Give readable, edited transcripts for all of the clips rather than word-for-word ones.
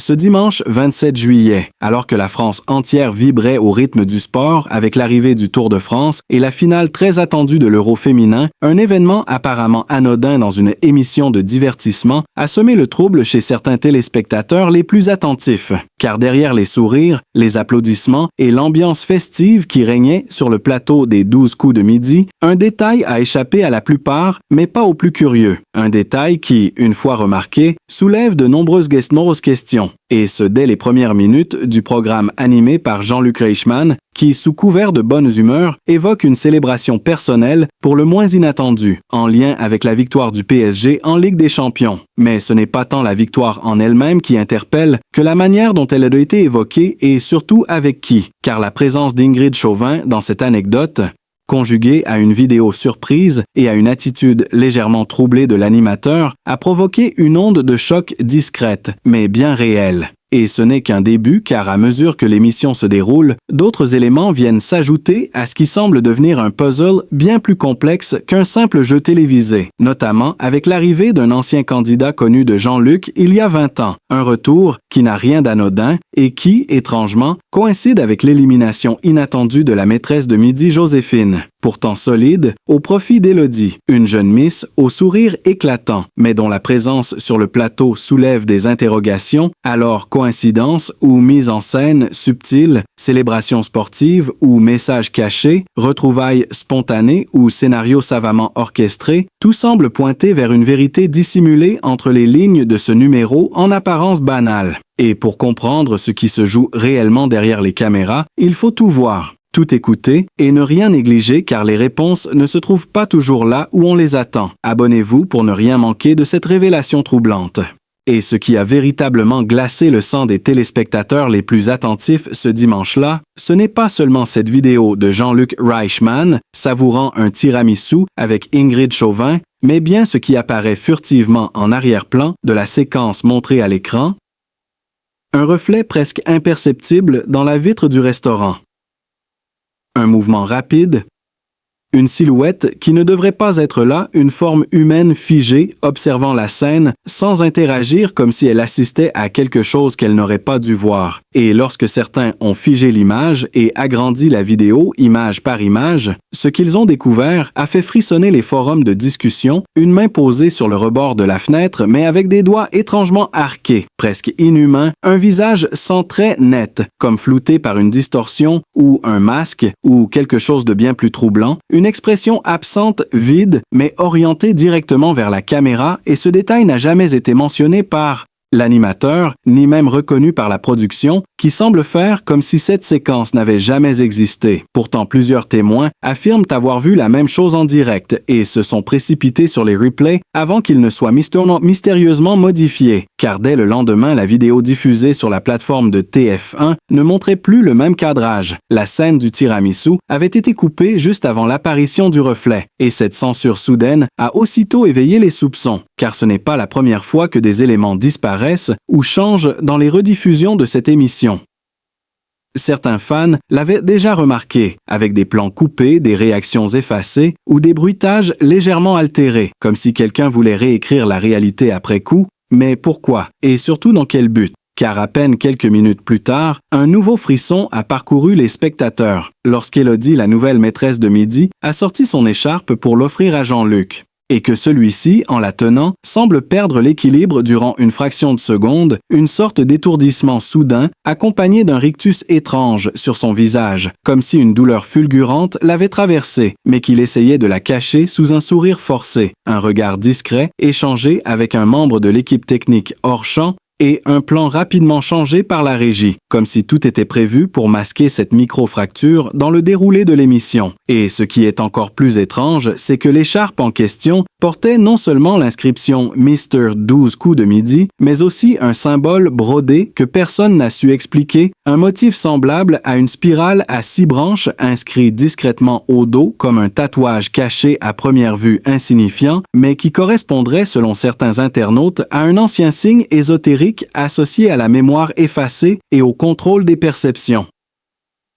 Ce dimanche 27 juillet, alors que la France entière vibrait au rythme du sport avec l'arrivée du Tour de France et la finale très attendue de l'Euro féminin, un événement apparemment anodin dans une émission de divertissement a semé le trouble chez certains téléspectateurs les plus attentifs. Car derrière les sourires, les applaudissements et l'ambiance festive qui régnait sur le plateau des 12 coups de midi, un détail a échappé à la plupart, mais pas aux plus curieux. Un détail qui, une fois remarqué, soulève de nombreuses questions. Et ce dès les premières minutes du programme animé par Jean-Luc Reichmann, qui, sous couvert de bonne humeur, évoque une célébration personnelle pour le moins inattendue, en lien avec la victoire du PSG en Ligue des Champions. Mais ce n'est pas tant la victoire en elle-même qui interpelle que la manière dont elle a été évoquée et surtout avec qui, car la présence d'Ingrid Chauvin dans cette anecdote, conjuguée à une vidéo surprise et à une attitude légèrement troublée de l'animateur, a provoqué une onde de choc discrète, mais bien réelle. Et ce n'est qu'un début car à mesure que l'émission se déroule, d'autres éléments viennent s'ajouter à ce qui semble devenir un puzzle bien plus complexe qu'un simple jeu télévisé, notamment avec l'arrivée d'un ancien candidat connu de Jean-Luc il y a 20 ans, un retour qui n'a rien d'anodin et qui, étrangement, coïncide avec l'élimination inattendue de la maîtresse de midi Joséphine, pourtant solide, au profit d'Élodie, une jeune miss au sourire éclatant, mais dont la présence sur le plateau soulève des interrogations, alors coïncidence ou mise en scène subtile, célébration sportive ou message caché, retrouvailles spontanées ou scénario savamment orchestré, tout semble pointer vers une vérité dissimulée entre les lignes de ce numéro en apparence banal. Et pour comprendre ce qui se joue réellement derrière les caméras, il faut tout voir, tout écouter et ne rien négliger car les réponses ne se trouvent pas toujours là où on les attend. Abonnez-vous pour ne rien manquer de cette révélation troublante. Et ce qui a véritablement glacé le sang des téléspectateurs les plus attentifs ce dimanche-là, ce n'est pas seulement cette vidéo de Jean-Luc Reichmann savourant un tiramisu avec Ingrid Chauvin, mais bien ce qui apparaît furtivement en arrière-plan de la séquence montrée à l'écran, un reflet presque imperceptible dans la vitre du restaurant. Un mouvement rapide, une silhouette qui ne devrait pas être là, une forme humaine figée, observant la scène, sans interagir comme si elle assistait à quelque chose qu'elle n'aurait pas dû voir. Et lorsque certains ont figé l'image et agrandi la vidéo, image par image, ce qu'ils ont découvert a fait frissonner les forums de discussion, une main posée sur le rebord de la fenêtre, mais avec des doigts étrangement arqués, presque inhumains, un visage sans traits nets, comme flouté par une distorsion ou un masque ou quelque chose de bien plus troublant, une expression absente, vide, mais orientée directement vers la caméra, et ce détail n'a jamais été mentionné par l'animateur, ni même reconnu par la production, qui semble faire comme si cette séquence n'avait jamais existé. Pourtant, plusieurs témoins affirment avoir vu la même chose en direct et se sont précipités sur les replays avant qu'ils ne soient mystérieusement modifiés, car dès le lendemain, la vidéo diffusée sur la plateforme de TF1 ne montrait plus le même cadrage. La scène du tiramisu avait été coupée juste avant l'apparition du reflet, et cette censure soudaine a aussitôt éveillé les soupçons, car ce n'est pas la première fois que des éléments disparaissent ou changent dans les rediffusions de cette émission. Certains fans l'avaient déjà remarqué, avec des plans coupés, des réactions effacées ou des bruitages légèrement altérés, comme si quelqu'un voulait réécrire la réalité après coup, mais pourquoi et surtout dans quel but? Car à peine quelques minutes plus tard, un nouveau frisson a parcouru les spectateurs, lorsqu'Élodie, la nouvelle maîtresse de midi, a sorti son écharpe pour l'offrir à Jean-Luc. Et que celui-ci, en la tenant, semble perdre l'équilibre durant une fraction de seconde, une sorte d'étourdissement soudain, accompagné d'un rictus étrange sur son visage, comme si une douleur fulgurante l'avait traversé, mais qu'il essayait de la cacher sous un sourire forcé, un regard discret échangé avec un membre de l'équipe technique hors champ, et un plan rapidement changé par la régie, comme si tout était prévu pour masquer cette micro-fracture dans le déroulé de l'émission. Et ce qui est encore plus étrange, c'est que l'écharpe en question portait non seulement l'inscription Mr. 12 coups de midi, mais aussi un symbole brodé que personne n'a su expliquer, un motif semblable à une spirale à 6 branches inscrit discrètement au dos comme un tatouage caché à première vue insignifiant, mais qui correspondrait selon certains internautes à un ancien signe ésotérique associé à la mémoire effacée et au contrôle des perceptions.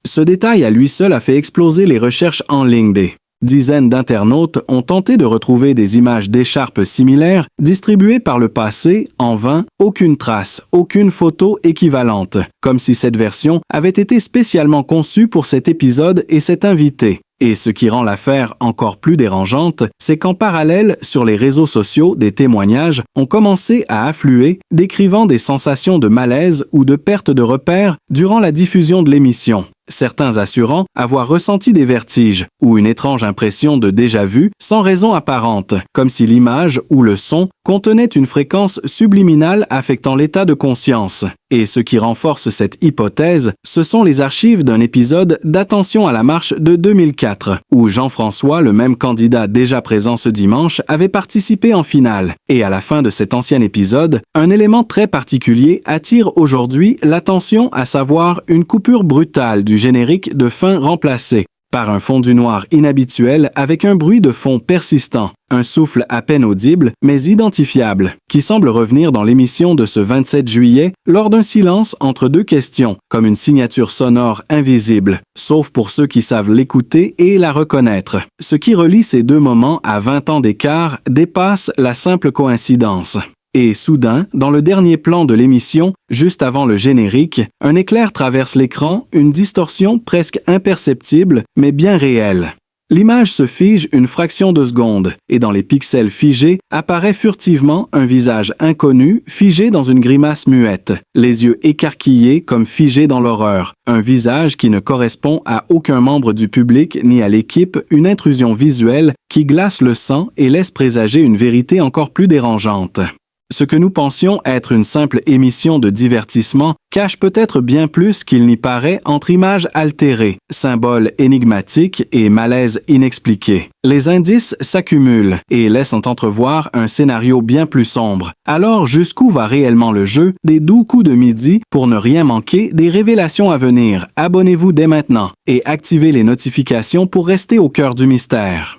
Ce détail à lui seul a fait exploser les recherches en ligne des Dizaines d'internautes ont tenté de retrouver des images d'écharpes similaires distribuées par le passé, en vain, aucune trace, aucune photo équivalente, comme si cette version avait été spécialement conçue pour cet épisode et cet invité. Et ce qui rend l'affaire encore plus dérangeante, c'est qu'en parallèle, sur les réseaux sociaux, des témoignages ont commencé à affluer, décrivant des sensations de malaise ou de perte de repères durant la diffusion de l'émission. Certains assurant avoir ressenti des vertiges ou une étrange impression de déjà-vu sans raison apparente, comme si l'image ou le son contenait une fréquence subliminale affectant l'état de conscience. Et ce qui renforce cette hypothèse, ce sont les archives d'un épisode d'Attention à la marche de 2004, où Jean-François, le même candidat déjà présent ce dimanche, avait participé en finale. Et à la fin de cet ancien épisode, un élément très particulier attire aujourd'hui l'attention, à savoir une coupure brutale du générique de fin remplacé par un fondu noir inhabituel avec un bruit de fond persistant, un souffle à peine audible mais identifiable, qui semble revenir dans l'émission de ce 27 juillet lors d'un silence entre deux questions, comme une signature sonore invisible, sauf pour ceux qui savent l'écouter et la reconnaître. Ce qui relie ces deux moments à 20 ans d'écart dépasse la simple coïncidence. Et soudain, dans le dernier plan de l'émission, juste avant le générique, un éclair traverse l'écran, une distorsion presque imperceptible, mais bien réelle. L'image se fige une fraction de seconde, et dans les pixels figés apparaît furtivement un visage inconnu figé dans une grimace muette, les yeux écarquillés comme figés dans l'horreur, un visage qui ne correspond à aucun membre du public ni à l'équipe, une intrusion visuelle qui glace le sang et laisse présager une vérité encore plus dérangeante. Ce que nous pensions être une simple émission de divertissement cache peut-être bien plus qu'il n'y paraît entre images altérées, symboles énigmatiques et malaises inexpliqués. Les indices s'accumulent et laissent entrevoir un scénario bien plus sombre. Alors jusqu'où va réellement le jeu des doux coups de midi pour ne rien manquer des révélations à venir? Abonnez-vous dès maintenant et activez les notifications pour rester au cœur du mystère.